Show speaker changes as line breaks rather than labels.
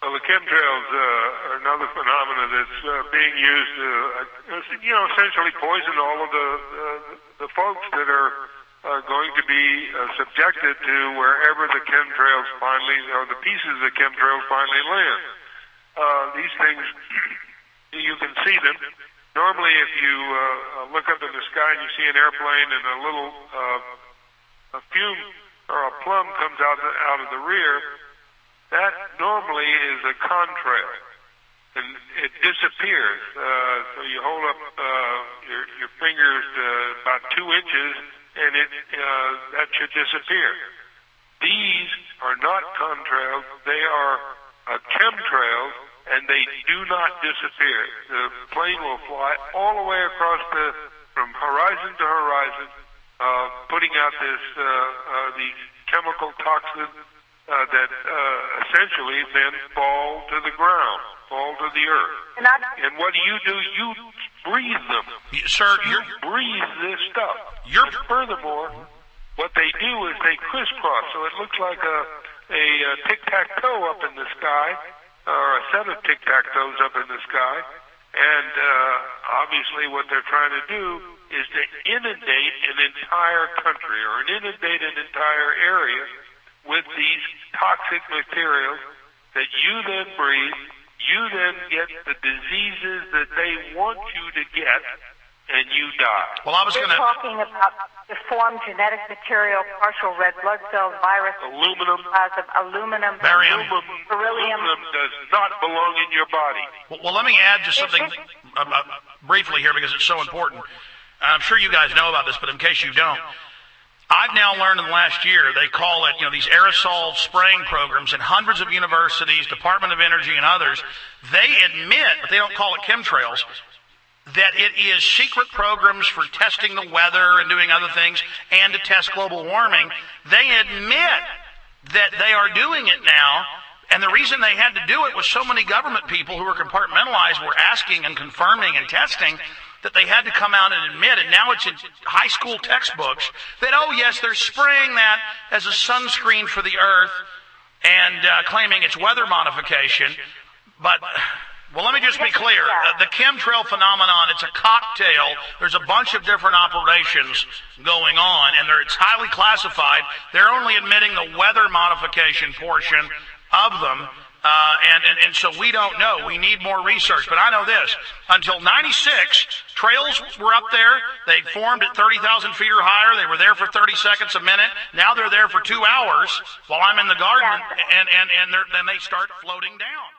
Well, the chemtrails are another phenomena that's being used to, essentially poison all of the folks that are going to be subjected to wherever the chemtrails finally, or the pieces of the chemtrails finally land. These things, you can see them. Normally, if you look up in the sky and you see an airplane and a little a fume or a plum comes out of the rear, that normally is a contrail, and it disappears. So you hold up your fingers to about 2 inches, and that should disappear. These are not contrails; they are chemtrails, and they do not disappear. The plane will fly all the way across from horizon to horizon, putting out these chemical toxins that essentially then fall to the ground, fall to the earth. And what do? You breathe them.
Sir,
you breathe this stuff. Furthermore, what they do is they crisscross, so it looks like a tic-tac-toe up in the sky, or a set of tic-tac-toes up in the sky. And obviously what they're trying to do is to inundate an entire country or inundate an entire area with these toxic materials that you then breathe. You then get the diseases that they want you to get, and you die.
Well, I was
going to... You're talking about deformed genetic material, partial red blood cells, virus,
aluminum,
aluminum,
barium,
beryllium.
Aluminum does not belong in your body.
Well, let me add just something briefly here because it's so important. I'm sure you guys know about this, but in case you don't, I've now learned in the last year, they call it, these aerosol spraying programs in hundreds of universities, Department of Energy and others. They admit, but they don't call it chemtrails, that it is secret programs for testing the weather and doing other things and to test global warming. They admit that they are doing it now, and the reason they had to do it was so many government people who were compartmentalized were asking and confirming and testing that they had to come out and admit, and now it's in high school textbooks, that, oh yes, they're spraying that as a sunscreen for the earth and claiming it's weather modification. But, well, let me just be clear. The chemtrail phenomenon, it's a cocktail. There's a bunch of different operations going on, and it's highly classified. They're only admitting the weather modification portion of them. And so we don't know. We need more research. But I know this. Until 96, trails were up there. They formed at 30,000 feet or higher. They were there for 30 seconds a minute. Now they're there for 2 hours while I'm in the garden, and then they start floating down.